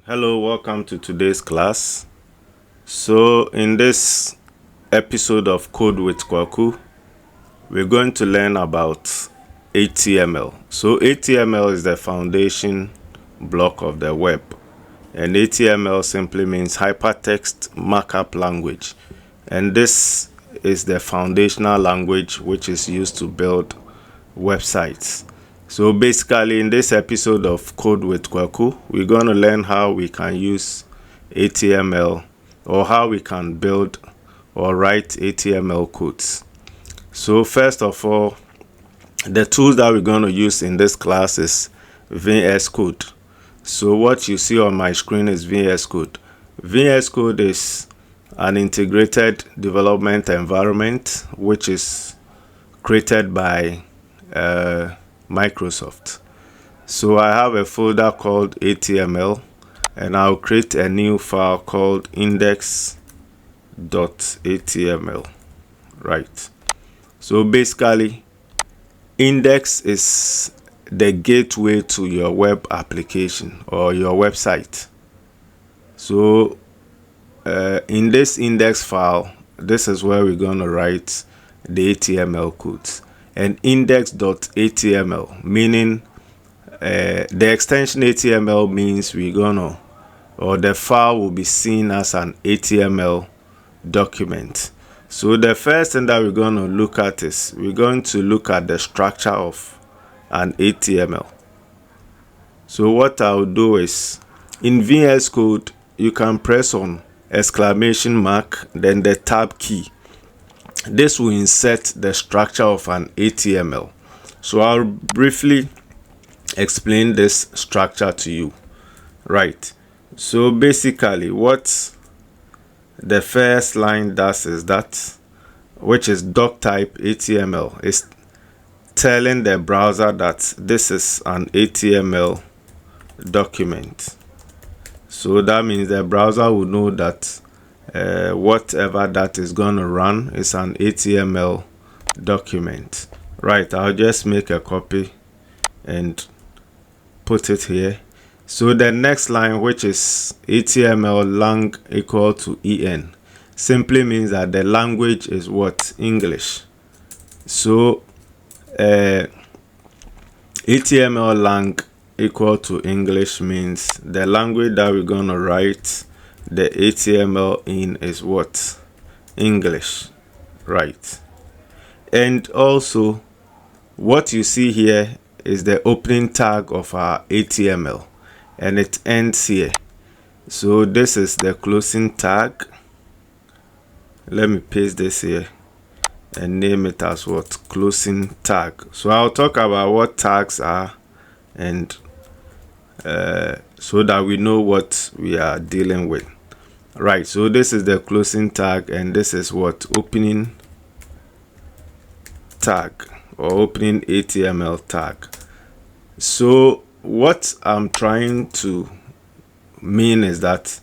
Hello, welcome to today's class. So in this episode of Code with Kwaku, we're going to learn about HTML. So HTML is the foundation block of the web, and HTML simply means hypertext markup language, and this is the foundational language which is used to build websites. So basically, in this episode of Code with Kwaku, we're going to learn how we can use HTML, or how we can build or write HTML codes. So first of all, the tools that we're going to use in this class is VS Code. So what you see on my screen is VS Code. VS Code is an integrated development environment which is created by Microsoft. So I have a folder called HTML, and I'll create a new file called index.html. Right. So basically, index is the gateway to your web application or your website. So in this index file, this is where we're going to write the HTML codes. And index.html, meaning the extension HTML means the file will be seen as an HTML document. So the first thing that we're going to look at is we're going to look at the structure of an HTML. So what I'll do is, in VS Code, you can press on exclamation mark, then the tab key. This will insert the structure of an HTML. So I'll briefly explain this structure to you. Right. So basically, what the first line does is that, which is doc type HTML, is telling the browser that this is an HTML document. So that means the browser will know that whatever that is going to run is an HTML document. Right, I'll just make a copy and put it here. So the next line, which is HTML lang equal to en, simply means that the language is what? English. So HTML lang equal to English means the language that we're going to write the HTML in is what? English. Right. And also, what you see here is the opening tag of our HTML, and it ends here. So this is the closing tag. Let me paste this here and name it as what? Closing tag. So I'll talk about what tags are, and so that we know what we are dealing with. Right, so this is the closing tag, and this is what? Opening tag, or opening HTML tag. So what I'm trying to mean is that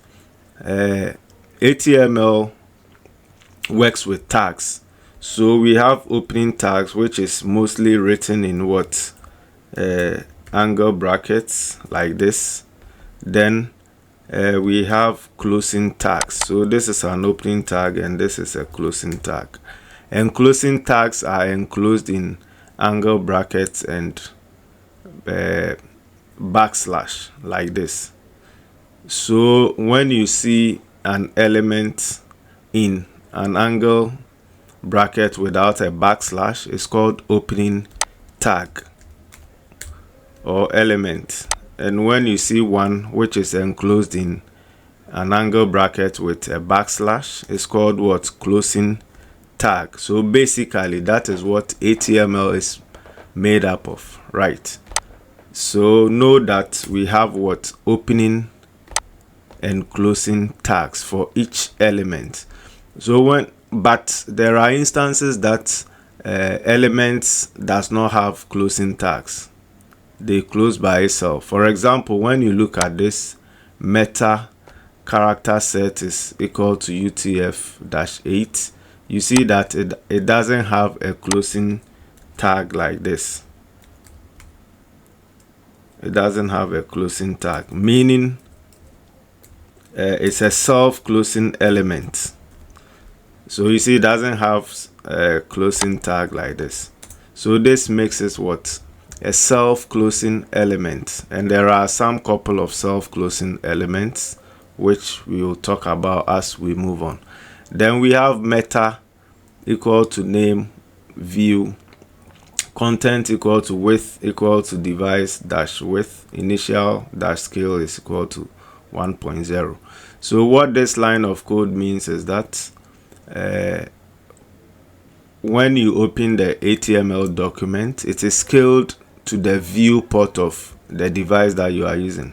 HTML works with tags. So we have opening tags, which is mostly written in what? Angle brackets like this. Then we have closing tags. So this is an opening tag, and this is a closing tag. And closing tags are enclosed in angle brackets and backslash like this. So when you see an element in an angle bracket without a backslash, it's called opening tag or element. And when you see one which is enclosed in an angle bracket with a backslash, it's called what? Closing tag. So basically, that is what HTML is made up of. Right. So know that we have what? Opening and closing tags for each element. So but there are instances that elements does not have closing tags. They close by itself. For example, when you look at this, meta character set is equal to UTF-8. You see that it doesn't have a closing tag like this. it doesn't have a closing tag, meaning it's a self-closing element. So you see, it doesn't have a closing tag like this. So this makes it what? A self-closing element. And there are some couple of self-closing elements which we will talk about as we move on. Then we have meta equal to name, view, content equal to width equal to device dash width, initial dash scale is equal to 1.0. So what this line of code means is that when you open the HTML document, it is scaled to the viewport of the device that you are using.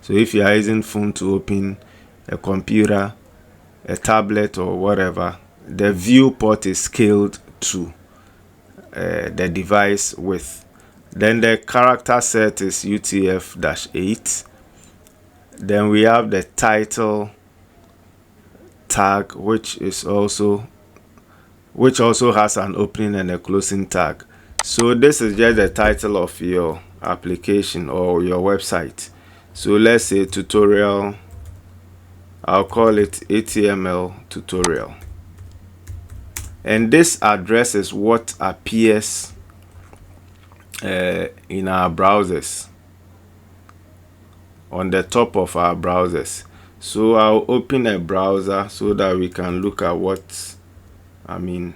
So if you are using phone to open a computer, a tablet or whatever, the viewport is scaled to the device width. Then the character set is UTF-8. Then we have the title tag, which also has an opening and a closing tag. So this is just the title of your application or your website. So let's say tutorial, I'll call it HTML tutorial. And this address is what appears in our browsers, on the top of our browsers. So I'll open a browser so that we can look at what I'm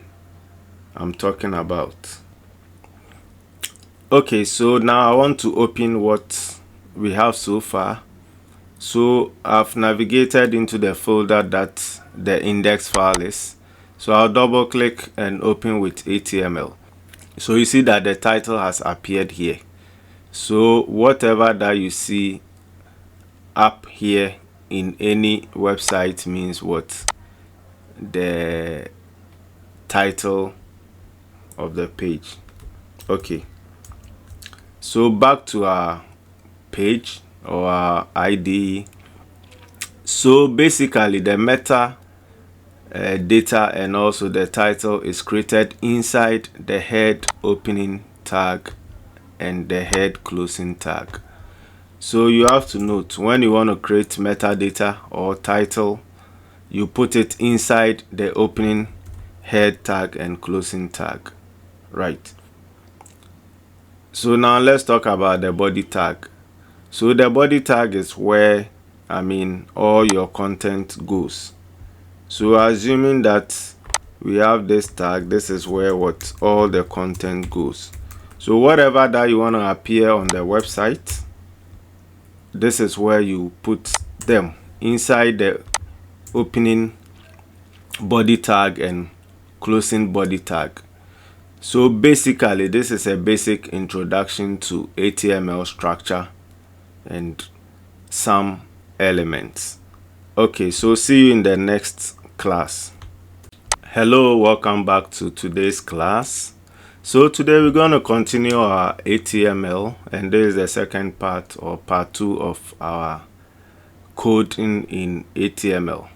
talking about. Okay, so now I want to open what we have so far. So I've navigated into the folder that the index file is. So I'll double click and open with HTML. So you see that the title has appeared here. So whatever that you see up here in any website means what? The title of the page. Okay, so back to our page or our IDE. So basically the meta data and also the title is created inside the head opening tag and the head closing tag. So you have to note, when you want to create metadata or title, you put it inside the opening head tag and closing tag, right? So now let's talk about the body tag. So the body tag is where all your content goes. So assuming that we have this tag, this is where all the content goes. So whatever that you want to appear on the website, this is where you put them inside the opening body tag and closing body tag. So basically this is a basic introduction to HTML structure and some elements. Okay, so see you in the next class. Hello, welcome back to today's class. So today we're going to continue our HTML, and this is the second part or part 2 of our coding in HTML.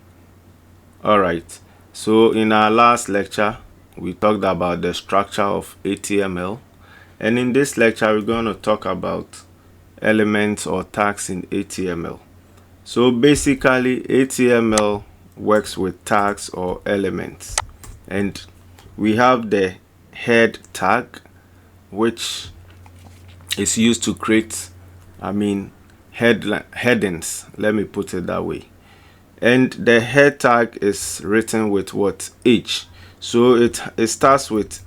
Alright, so in our last lecture we talked about the structure of HTML, and in this lecture we're going to talk about elements or tags in HTML. So basically HTML works with tags or elements, and we have the head tag, which is used to create headings, let me put it that way. And the head tag is written with what? H. So it starts with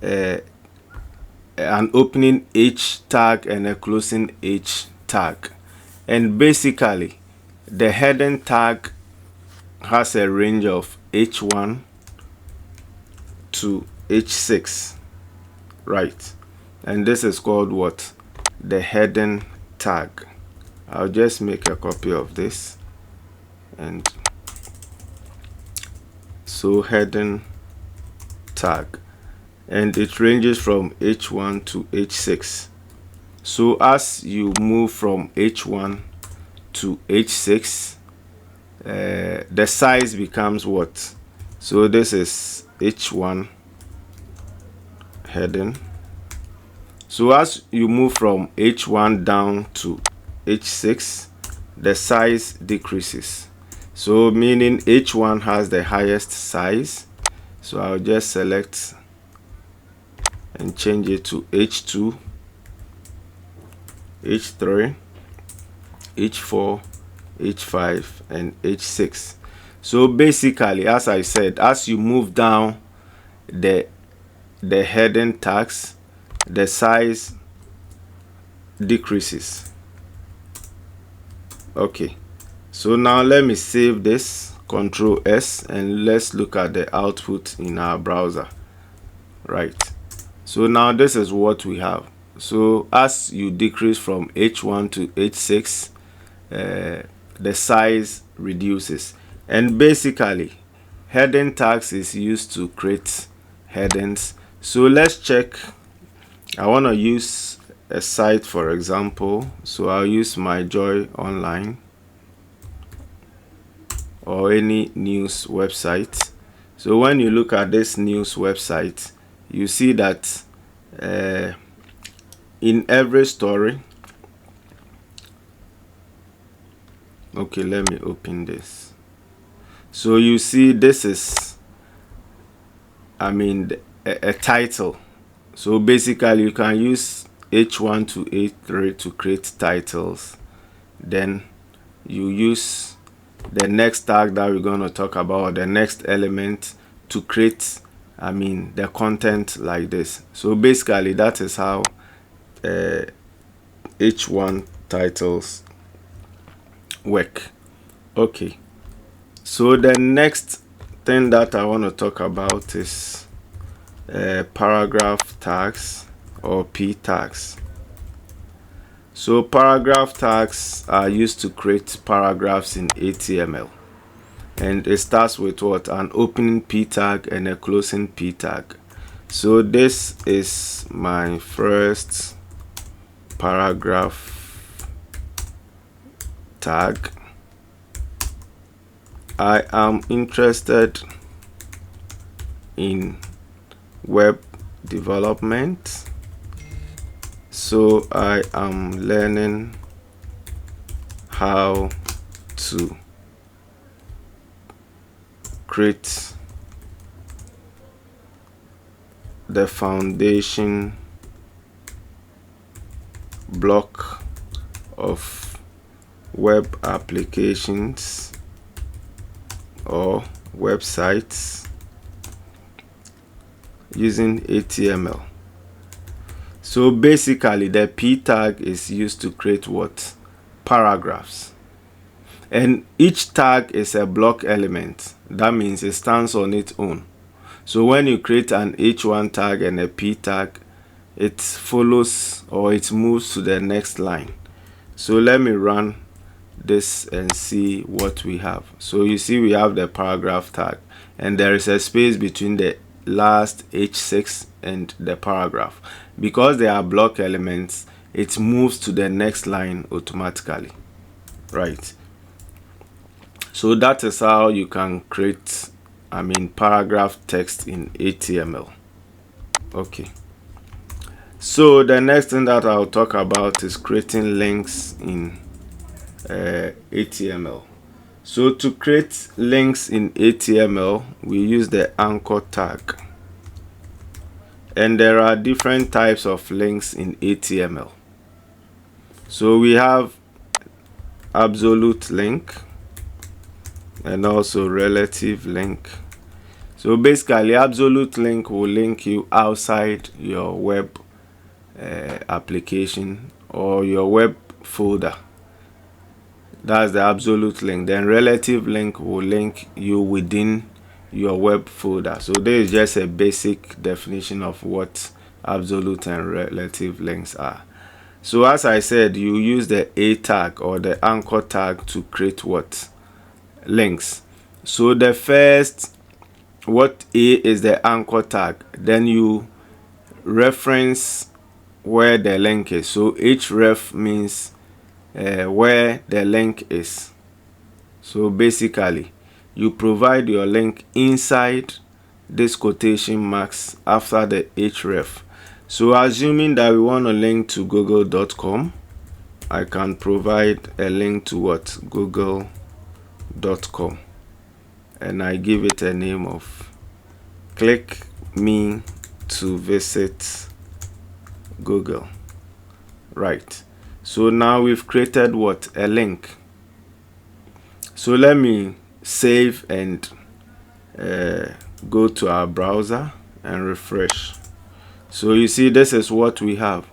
an opening H tag and a closing H tag. And basically the heading tag has a range of H1 to H6, right? And this is called what? The heading tag. I'll just make a copy of this, and so heading tag, and it ranges from H1 to H6. So as you move from H1 to H6, the size becomes what? So this is H1 heading. So as you move from H1 down to H6, the size decreases. So meaning H1 has the highest size. So I'll just select and change it to H2, H3, H4, H5, and H6. So basically, as I said, as you move down the heading tags, the size decreases. Okay, so now let me save this, Control S, and let's look at the output in our browser. Right, so now this is what we have. So as you decrease from H1 to H6, the size reduces. And basically, heading tags is used to create headings. So let's check. I want to use a site, for example. So I'll use My Joy Online or any news website. So when you look at this news website, you see that in every story, okay, let me open this. So you see this is, a title. So basically you can use H1 to H3 to create titles. Then you use the next tag that we're going to talk about, the next element, to create the content like this. So basically that is how H1 titles work. Okay, so the next thing that I want to talk about is paragraph tags or P tags. So paragraph tags are used to create paragraphs in HTML, and it starts with what? An opening P tag and a closing P tag. So this is my first paragraph tag. I am interested in web development, so I am learning how to create the foundation block of web applications or websites using HTML. So basically the P tag is used to create what? Paragraphs. And each tag is a block element. That means it stands on its own. So when you create an H1 tag and a P tag, it follows or it moves to the next line. So let me run this and see what we have. So you see we have the paragraph tag, and there is a space between the last H6 and the paragraph. Because they are block elements, it moves to the next line automatically. Right, so that is how you can create paragraph text in HTML. Okay, so the next thing that I'll talk about is creating links in HTML. So to create links in HTML, we use the anchor tag. And there are different types of links in HTML. So we have absolute link and also relative link. So basically absolute link will link you outside your web application or your web folder. That's the absolute link. Then relative link will link you within your web folder. So this is just a basic definition of what absolute and relative links are. So as I said, you use the A tag or the anchor tag to create what? Links. So the first, what A is the anchor tag. Then you reference where the link is. So href means where the link is. So basically you provide your link inside this quotation marks after the href. So assuming that we want to link to google.com, I can provide a link to what? google.com, and I give it a name of click me to visit Google. Right. So now we've created what? A link. So let me save and go to our browser and refresh. So you see, this is what we have.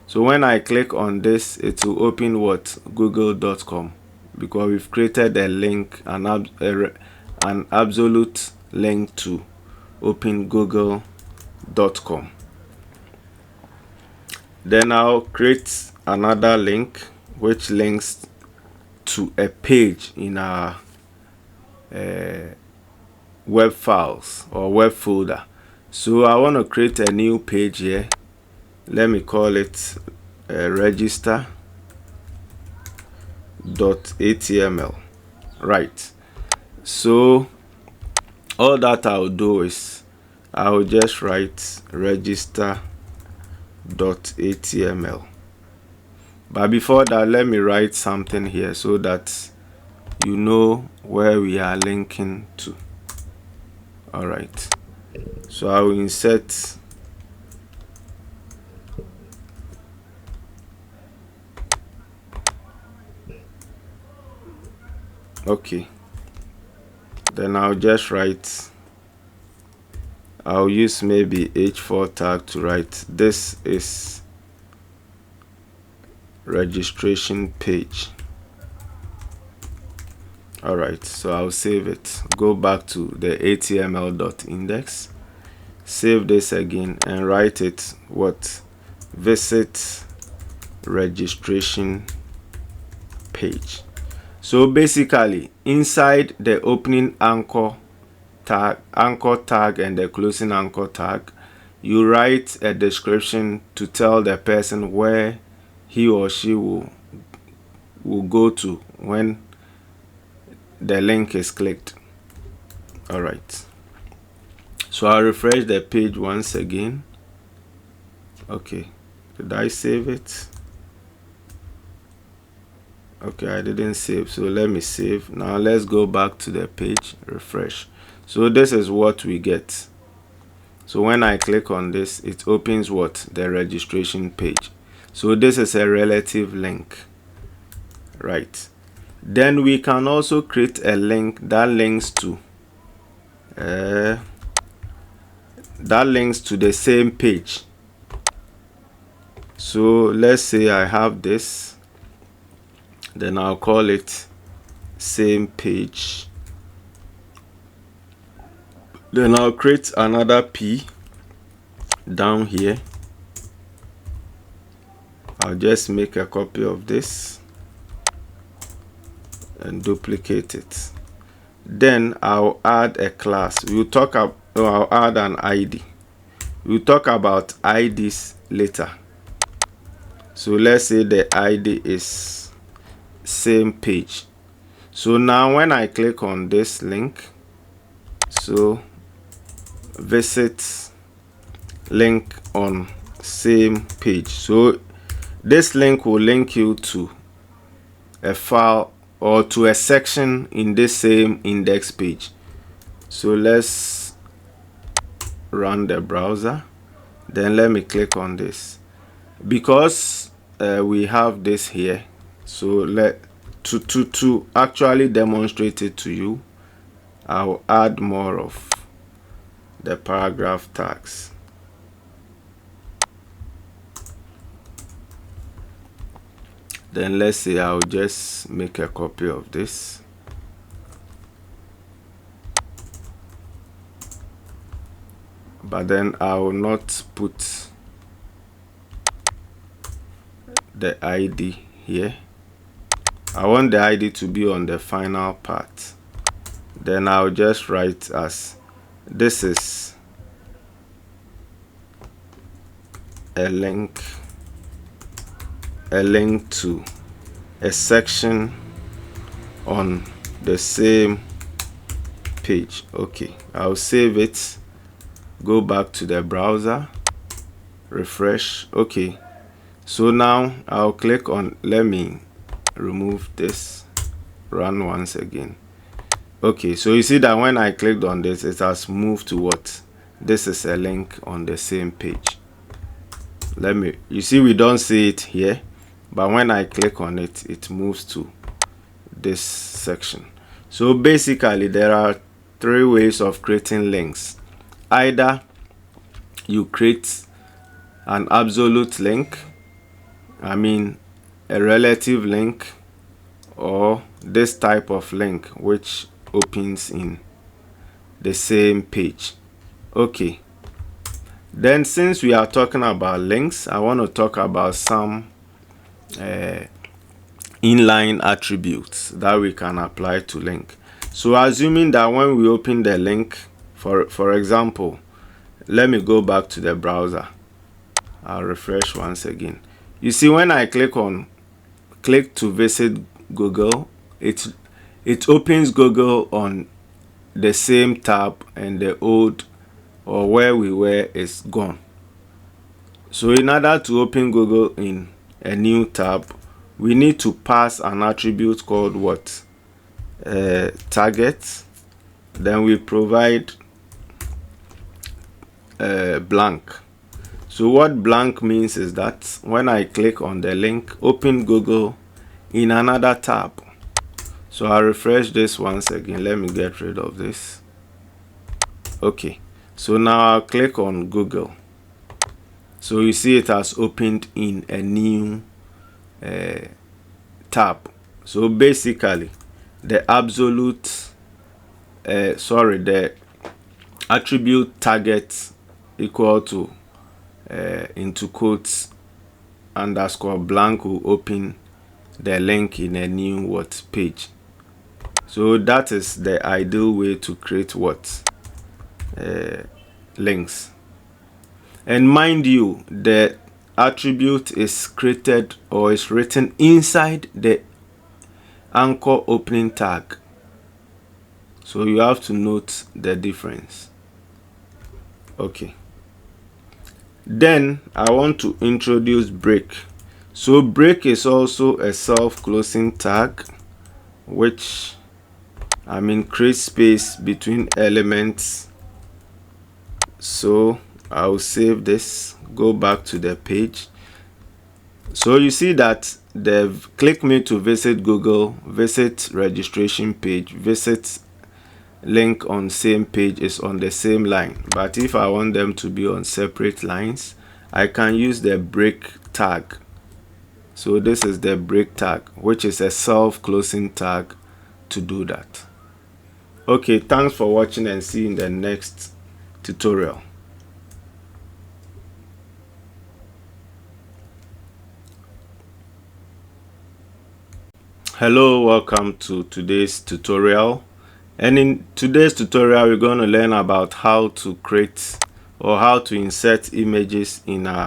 So when I click on this, it will open what? google.com, because we've created a link, an absolute link to open google.com. Then I'll create another link which links to a page in our web files or web folder. So I want to create a new page here. Let me call it register.html. Right. So all that I'll do is I'll just write register.html. But before that, let me write something here so that you know where we are linking to. All right. So I will insert okay. Then I'll just write, I'll use maybe h4 tag to write this is registration page. All right, so I'll save it, go back to the html.index, save this again and write it what? Visit registration page. So basically inside the opening anchor tag and the closing anchor tag, you write a description to tell the person where he or she will go to when the link is clicked. All right, so I'll refresh the page once again. Okay, did I save it? Okay, I didn't save, so let me save. Now let's go back to the page, refresh. So this is what we get. So when I click on this, it opens what? The registration page. So this is a relative link, right? Then we can also create a link that links to the same page. So let's say I have this, then I'll call it same page. Then I'll create another P down here. I'll just make a copy of this and duplicate it. Then I'll add a class. I'll add an ID. We'll talk about IDs later. So let's say the ID is same page. So now when I click on this link, so visit link on same page. So this link will link you to a file or to a section in this same index page. So let's run the browser. Then let me click on this. Because we have this here, so to actually demonstrate it to you, I'll add more of the paragraph tags. Then let's say I'll just make a copy of this. But then I will not put the ID here. I want the ID to be on the final part. Then I'll just write as this is a link to a section on the same page. Okay, I'll save it, go back to the browser refresh. Okay, so now I'll click on, let me remove this, run once again. Okay, so you see that when I clicked on this, it has moved to what? This is a link on the same page. You see we don't see it here, but when I click on it, it moves to this section. So basically there are 3 ways of creating links. Either you create an absolute link, I mean a relative link, or this type of link which opens in the same page. Okay, then since we are talking about links, I want to talk about some inline attributes that we can apply to link. So assuming that when we open the link, for example, let me go back to the browser. I'll refresh once again. You see when I click to visit Google, it opens Google on the same tab, and the old or where we were is gone. So in order to open Google in a new tab, we need to pass an attribute called what? Target. Then we provide blank. So what blank means is that when I click on the link, open Google in another tab. So I'll refresh this once again. Let me get rid of this. Okay, so now I'll click on Google. So you see it has opened in a new tab. So basically the the attribute target equal to into quotes underscore blank will open the link in a new page. So that is the ideal way to create links. And mind you, the attribute is created or is written inside the anchor opening tag. So you have to note the difference. Okay. Then I want to introduce break. So break is also a self-closing tag, which creates space between elements. So I'll save this, go back to the page. So you see that the click me to visit Google, visit registration page, visit link on same page is on the same line. But if I want them to be on separate lines, I can use the break tag. So this is the break tag, which is a self-closing tag to do that. Okay, thanks for watching, and see you in the next tutorial. Hello, welcome to today's tutorial. And in today's tutorial, we're going to learn about how to create or how to insert images in an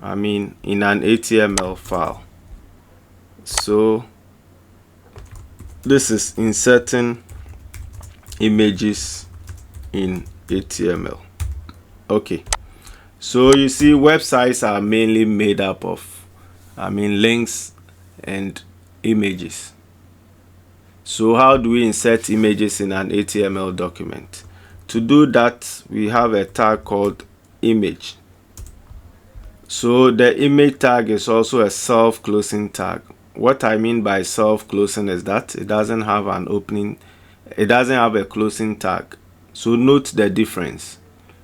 HTML file. So this is inserting images in HTML. Okay, so you see websites are mainly made up of links and images. So how do we insert images in an HTML document? To do that, we have a tag called image. So the image tag is also a self-closing tag. What I mean by self-closing is that it doesn't have an opening, it doesn't have a closing tag. So note the difference.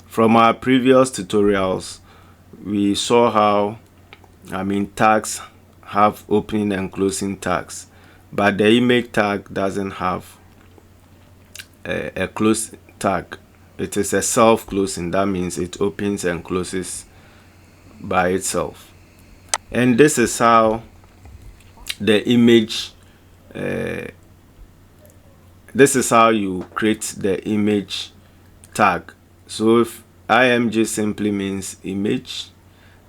From our previous tutorials, we saw how tags have opening and closing tags, but the image tag doesn't have a close tag. It is a self-closing. That means it opens and closes by itself. And this is how the image this is how you create the image tag. So if img simply means image,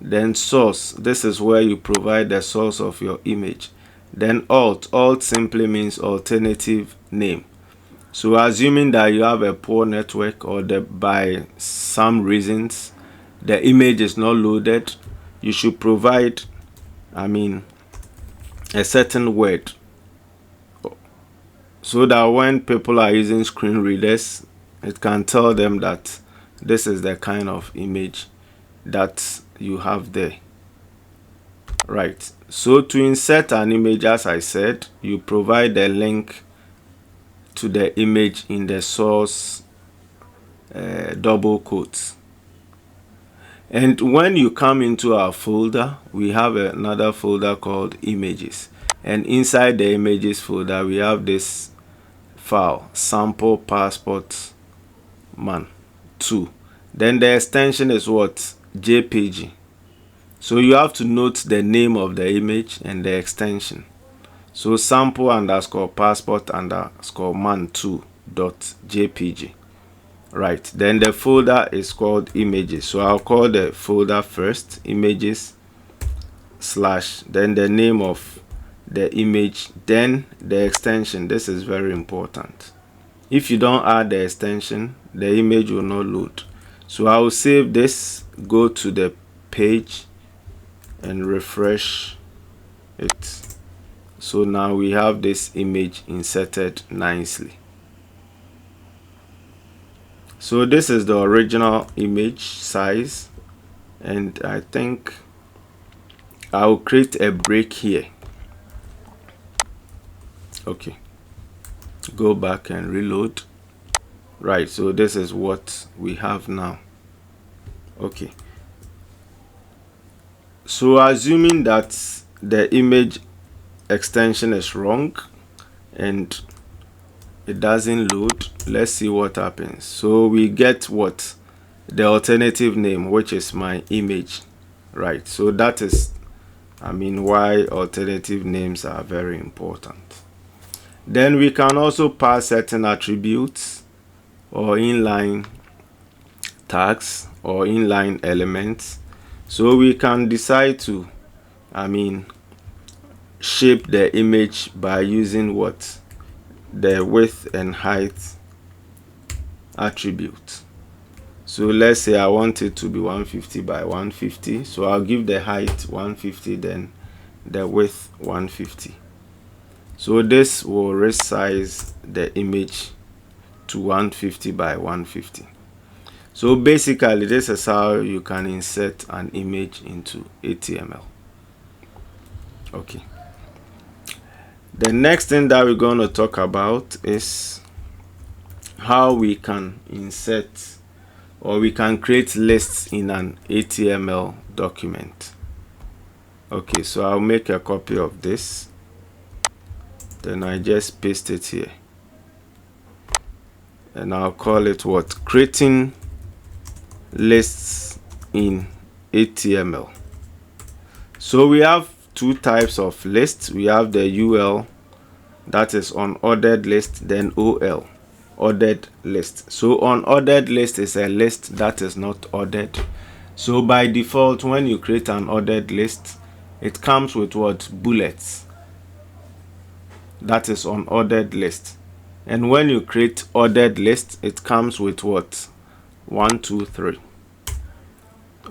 then source, this is where you provide the source of your image. Then alt simply means alternative name. So assuming that you have a poor network, or by some reasons the image is not loaded, you should provide, a certain word, so that when people are using screen readers, it can tell them that this is the kind of image that you have there. Right. So to insert an image, as I said, you provide a link to the image in the source double quotes. And when you come into our folder, we have another folder called images. And inside the images folder, we have this file, sample passport man 2. Then the extension is what? JPG. So you have to note the name of the image and the extension. So sample underscore passport underscore man 2 dot JPG. Right. Then the folder is called images. So I'll call the folder first, images / then the name of the image, then the extension. This is very important. If you don't add the extension, the image will not load. So I will save this, go to the page and refresh it. So now we have this image inserted nicely. So this is the original image size, and I think I'll create a break here. Okay, go back and reload. Right, so this is what we have now. Okay, so assuming that the image extension is wrong and it doesn't load, let's see what happens. So we get what? The alternative name, which is my image. Right, so that is why alternative names are very important. Then we can also pass certain attributes or inline tags or inline elements. So we can decide to shape the image by using what? The width and height attribute. So let's say I want it to be 150 by 150. So I'll give the height 150, then the width 150. So this will resize the image to 150 by 150. So basically, this is how you can insert an image into HTML. Okay. The next thing that we're going to talk about is how we can insert or we can create lists in an HTML document. Okay, so I'll make a copy of this. Then I just paste it here. And I'll call it what? Creating lists in HTML. So we have two types of lists. We have the UL, that is unordered list, then OL, ordered list. So unordered list is a list that is not ordered. So by default, when you create an ordered list, it comes with what? Bullets. That is unordered list. And when you create ordered list, it comes with what? 1, 2, 3.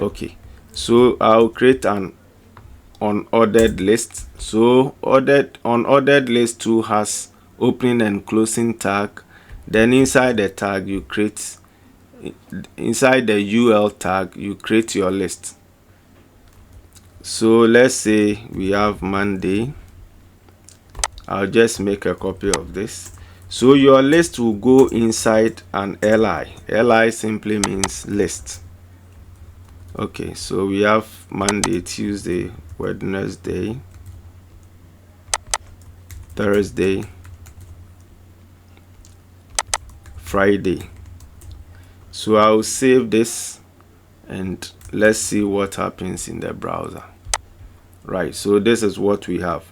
Okay, so I'll create an unordered list. So unordered list 2 has opening and closing tag. Then inside the tag you create, inside the UL tag you create your list. So let's say we have Monday. I'll just make a copy of this. So your list will go inside an LI. LI simply means list. Okay, so we have Monday, Tuesday, Wednesday, Thursday, Friday. So I'll save this and let's see what happens in the browser. Right, so this is what we have.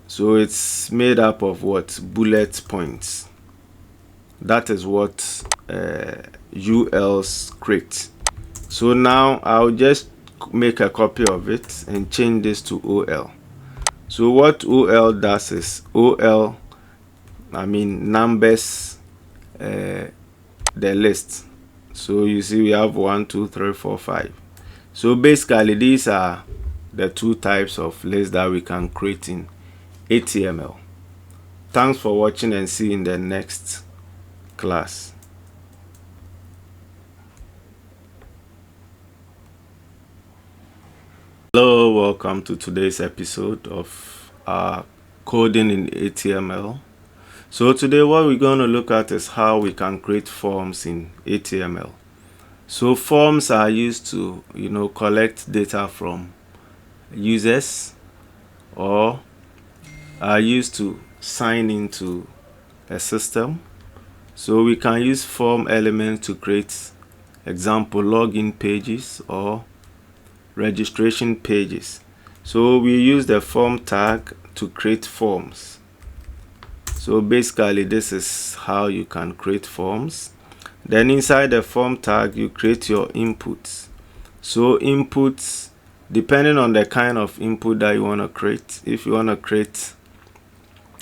So it's made up of what? Bullet points. That is what ULs create. So now I'll just make a copy of it and change this to OL. So what OL does is OL numbers the list. So you see we have 1, 2, 3, 4, 5. So basically these are the two types of lists that we can create in HTML. Thanks for watching, and see you in the next class. Hello, welcome to today's episode of coding in HTML. So today what we're going to look at is how we can create forms in HTML. So forms are used to, collect data from users, or are used to sign into a system. So we can use form elements to create, example, login pages or registration pages. So we use the form tag to create forms. So basically this is how you can create forms. Then inside the form tag you create your inputs. So inputs, depending on the kind of input that you want to create. If you want to create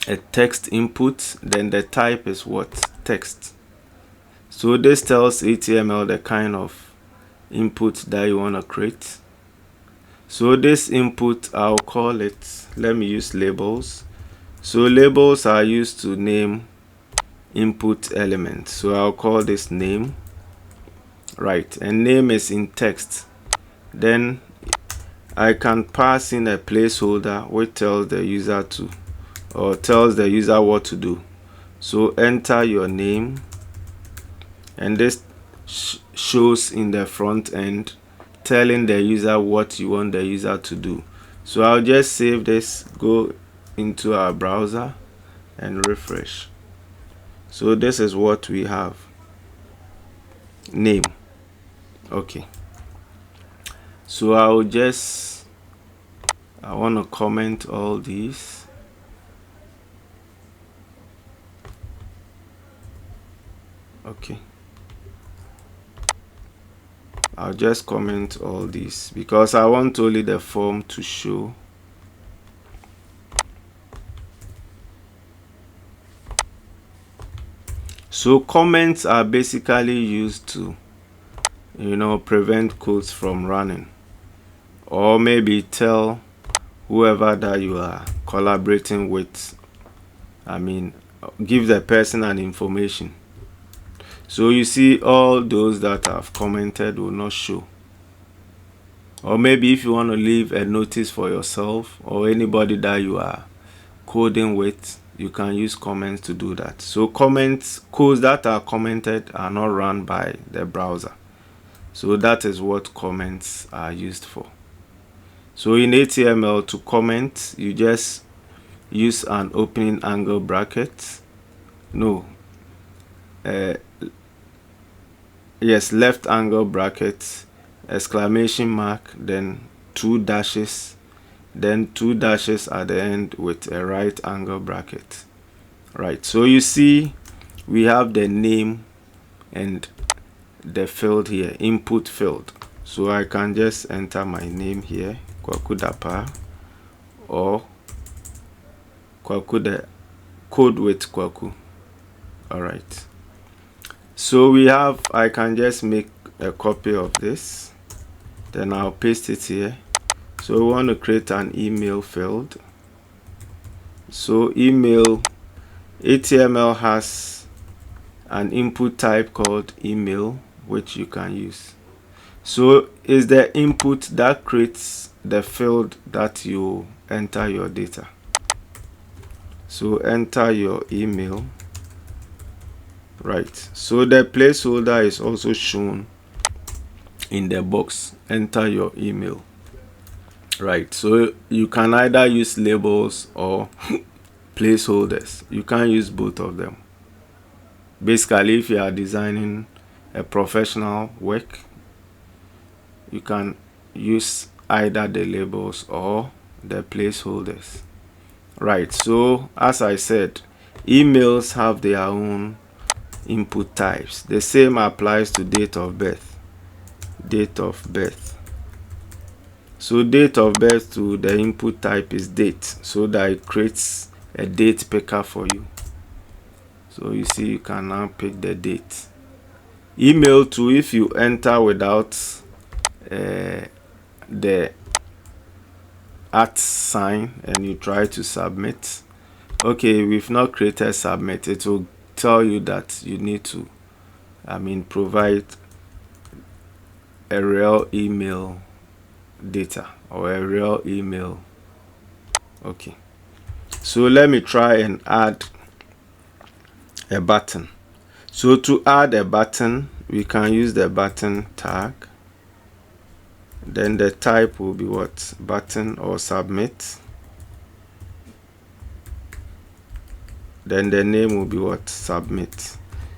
a text input, then the type is what? Text. So this tells HTML the kind of input that you want to create. So this input, I'll call it, let me use labels. So labels are used to name input elements. So I'll call this name, right? And name is in text. Then I can pass in a placeholder which tells the user what to do. So enter your name, and this shows in the front end telling the user what you want the user to do. So I'll just save this, go into our browser and refresh. So this is what we have. Name. Okay. So I want to comment all these. Okay. I'll just comment all these because I want only the form to show. So comments are basically used to, prevent codes from running, or maybe tell whoever that you are collaborating with, give the person an information. So you see all those that have commented will not show. Or maybe if you want to leave a notice for yourself or anybody that you are coding with, you can use comments to do that. So codes that are commented are not run by the browser. So that is what comments are used for. So in HTML, to comment, you just use an opening angle bracket. Left angle bracket, exclamation mark, then 2 dashes, then 2 dashes at the end with a right angle bracket. Right, so you see we have the name and the field here, input field. So I can just enter my name here, Kwaku Dapa, or Kwaku, the code with Kwaku. All right. So I can just make a copy of this, then I'll paste it here. So we want to create an email field. So email, HTML has an input type called email, which you can use. So is the input that creates the field that you enter your data. So enter your email. Right, so the placeholder is also shown in the box, enter your email. Right, so you can either use labels or placeholders. You can use both of them. Basically, if you are designing a professional work, you can use either the labels or the placeholders. Right, so as I said, emails have their own input types. The same applies to date of birth. So date of birth to the input type is date, so that it creates a date picker for you. So you see you can now pick the date. Email too, if you enter without the @ sign and you try to submit, okay, we've not created submit, it will tell you that you need to provide a real email data or a real email. Okay, so let me try and add a button. So to add a button, we can use the button tag. Then the type will be what? Button or submit. Then the name will be what? Submit.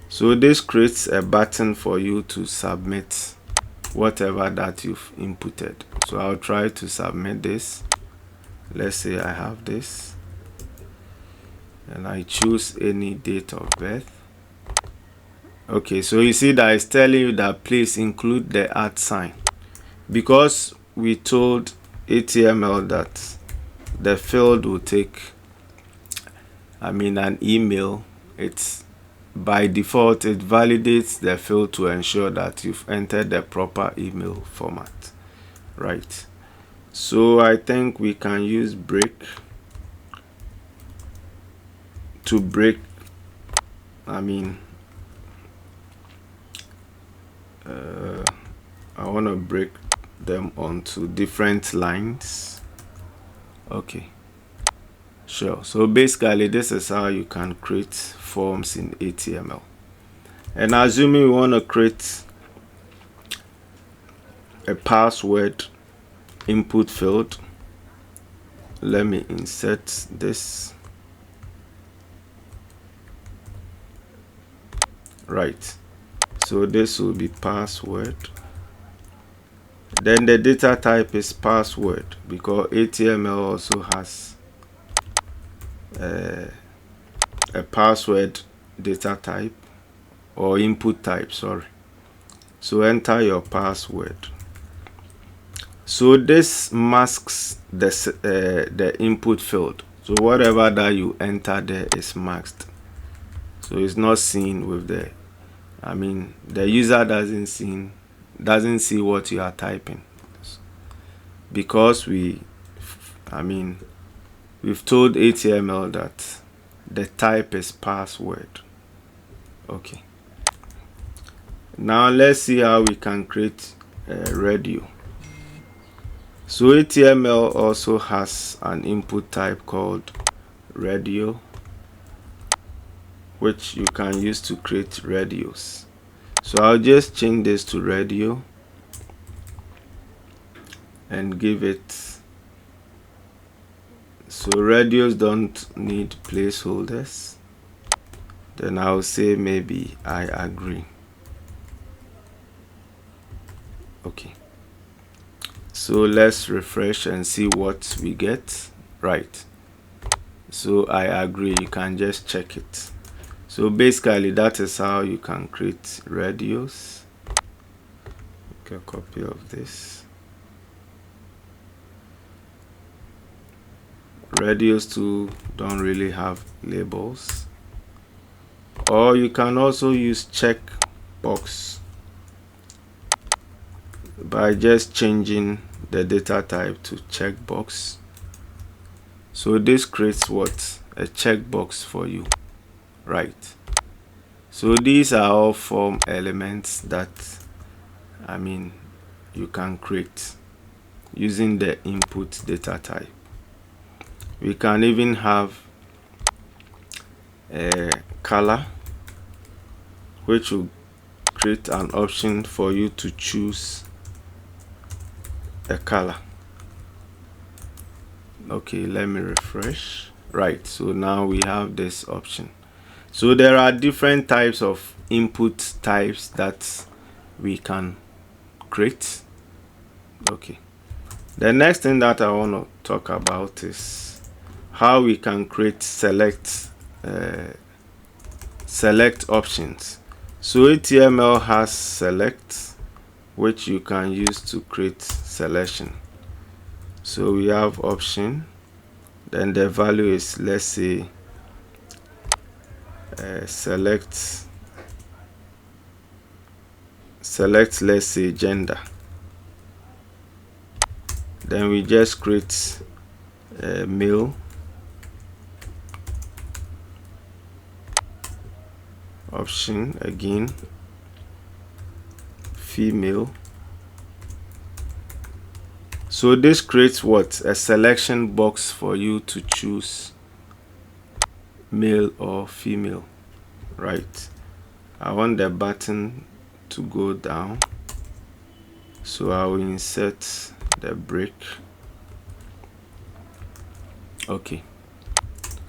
So this creates a button for you to submit whatever that you've inputted. So I'll try to submit this. Let's say I have this and I choose any date of birth. Okay, so you see that it's telling you that please include the @ sign, because we told HTML that the field will take an email. It's by default, it validates the field to ensure that you've entered the proper email format, right? So I think we can use break to break I want to break them onto different lines. Okay, sure. So basically this is how you can create forms in HTML. And assuming we want to create a password input field, let me insert this. Right, so this will be password. Then the data type is password, because HTML also has a password data type or input type, sorry. So enter your password. So this masks the input field. So whatever that you enter there is masked. So it's not seen with the user doesn't see what you are typing, because we've told HTML that the type is password. Okay, now let's see how we can create a radio. So HTML also has an input type called radio, which you can use to create radios. So I'll just change this to radio and give it. So radios don't need placeholders. Then I'll say maybe I agree. Okay, so let's refresh and see what we get. Right, so I agree. You can just check it. So basically that is how you can create radios. Okay, a copy of this. Radios too don't really have labels. Or you can also use checkbox by just changing the data type to checkbox. So this creates what? A checkbox for you. Right, so these are all form elements that you can create using the input data type. We can even have a color, which will create an option for you to choose a color. Okay, let me refresh. Right, so now we have this option. So there are different types of input types that we can create. Okay, the next thing that I want to talk about is how we can create select options. So HTML has select, which you can use to create selection. So we have option, then the value is, let's say, select select, let's say, gender. Then we just create a male, option again, female. So this creates what? A selection box for you to choose male or female, right? I want the button to go down, so I will insert the break. Okay,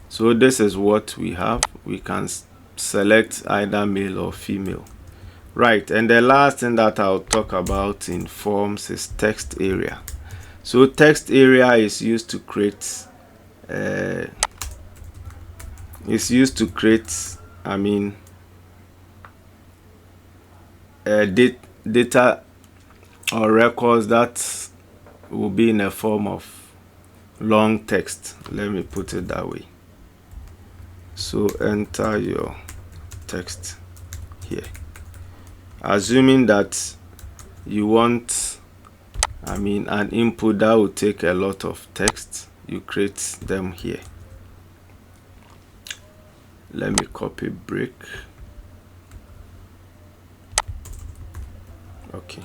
so this is what we have. We can select either male or female, right? And the last thing that I'll talk about in forms is text area. So text area is used to create data or records that will be in a form of long text. Let me put it that way. So enter your text here, assuming that you want an input that will take a lot of text. You create them here. Let me copy break. Okay,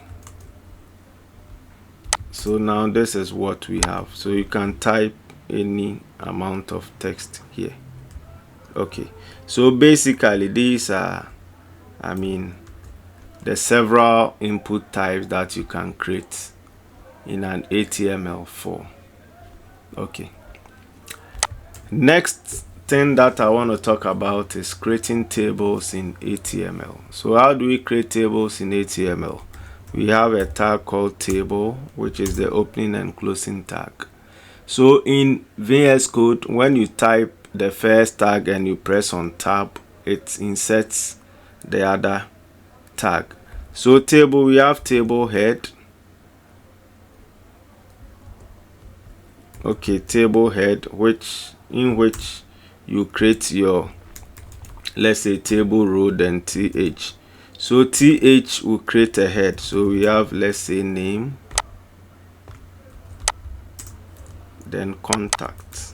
so now this is what we have. So you can type any amount of text here. Okay, so basically these are the several input types that you can create in an HTML form. Okay, next thing that I want to talk about is creating tables in HTML. So how do we create tables in HTML? We have a tag called table, which is the opening and closing tag. So in VS Code, when you type the first tag and you press on tab, it inserts the other tag. So table, we have table head. Okay, table head, in which you create your, let's say, table row, then th. So th will create a head. So we have, let's say, name, then contact,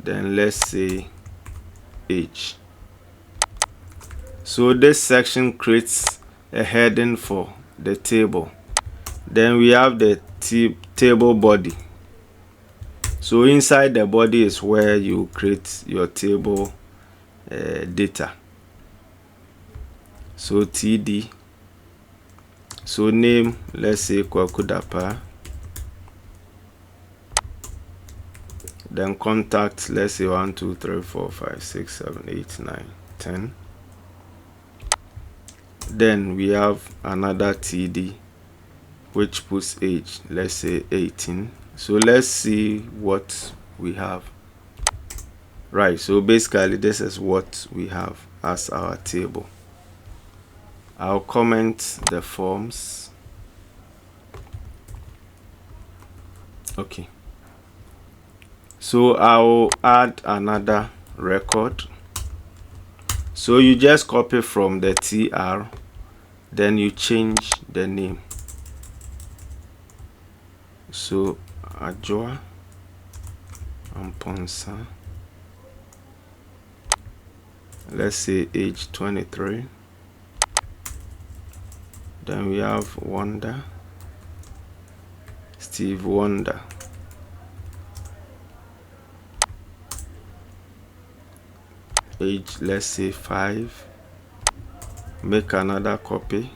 then let's say age. So this section creates a heading for the table. Then we have the table body. So inside the body is where you create your table data. So td. So name, let's say Kwakudapa. Then contact, let's say 1 2 3 4 5 6 7 8 9 10. Then we have another td which puts age, let's say 18. So let's see what we have. Right, so basically this is what we have as our table. I'll comment the forms. Okay, so I'll add another record. So you just copy from the tr, then you change the name. So Ajoa Amponsa, let's say age 23. Then we have Wonder, Steve Wonder. Age, let's say 5. Make another copy.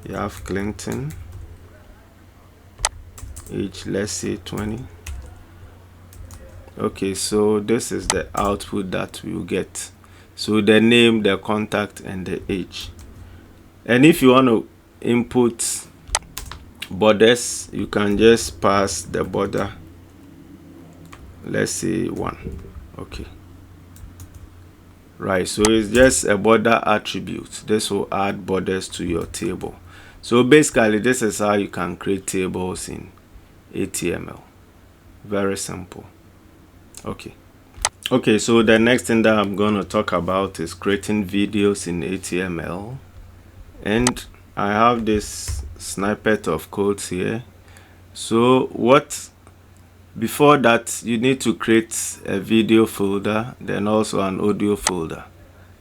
You have Clinton. Age, let's say 20. Okay, so this is the output that we will get. So the name, the contact, and the age. And if you want to input borders, you can just pass the border, let's say 1. Okay, right, so it's just a border attribute. This will add borders to your table. So basically this is how you can create tables in HTML. Very simple. Okay, Okay, so the next thing that I'm going to talk about is creating videos in HTML. And I have this snippet of codes here. So before that, you need to create a video folder, then also an audio folder.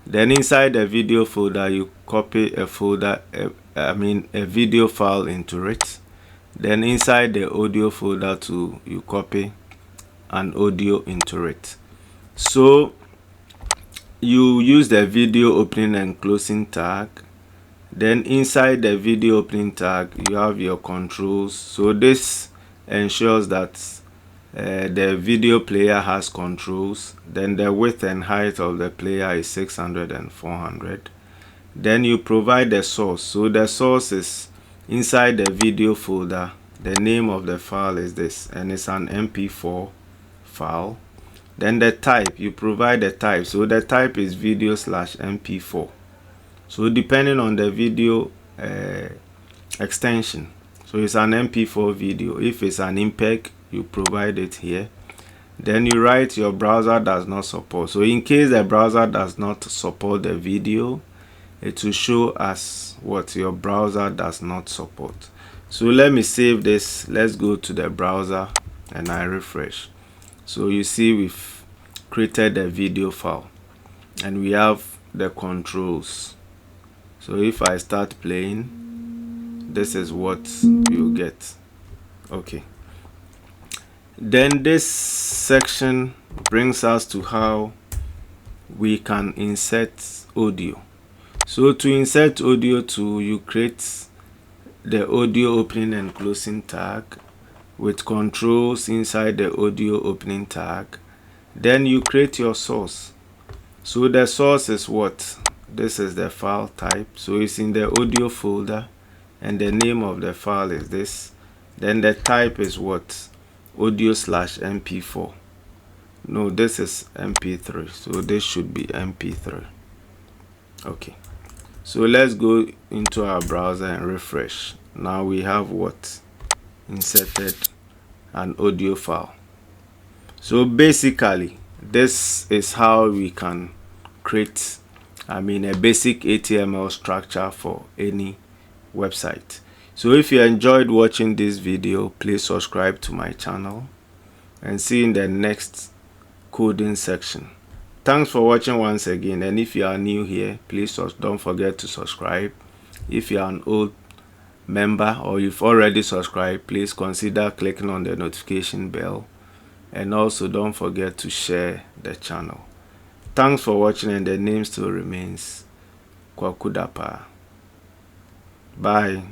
Then inside the video folder, you copy a video file into it. Then inside the audio folder too, you copy an audio into it. So you use the video opening and closing tag. Then inside the video opening tag, you have your controls. So this ensures that the video player has controls. Then the width and height of the player is 600 and 400. Then you provide the source. So the source is inside the video folder. The name of the file is this, and it's an MP4 file. Then the type, you provide the type. So the type is video/MP4. So depending on the video extension, so it's an MP4 video. If it's an MPEG, you provide it here. Then you write your browser does not support. So in case the browser does not support the video, it will show us what your browser does not support. So let me save this. Let's go to the browser and I refresh. So you see we've created a video file and we have the controls. So if I start playing, this is what you get. Okay. Then this section brings us to how we can insert audio. So to insert audio too, you create the audio opening and closing tag with controls inside the audio opening tag. Then you create your source. So the source is what? This is the file type. So it's in the audio folder and the name of the file is this. Then the type is what? Audio/MP4. No, this is MP3. So this should be MP3. Okay. So let's go into our browser and refresh. Now we have what? Inserted an audio file. So basically, this is how we can create a basic HTML structure for any website. So if you enjoyed watching this video, please subscribe to my channel and see you in the next coding section. Thanks for watching once again, and if you are new here, please don't forget to subscribe. If you are an old member or you've already subscribed, please consider clicking on the notification bell, and also don't forget to share the channel. Thanks for watching, and the name still remains Kwakudapa. Bye.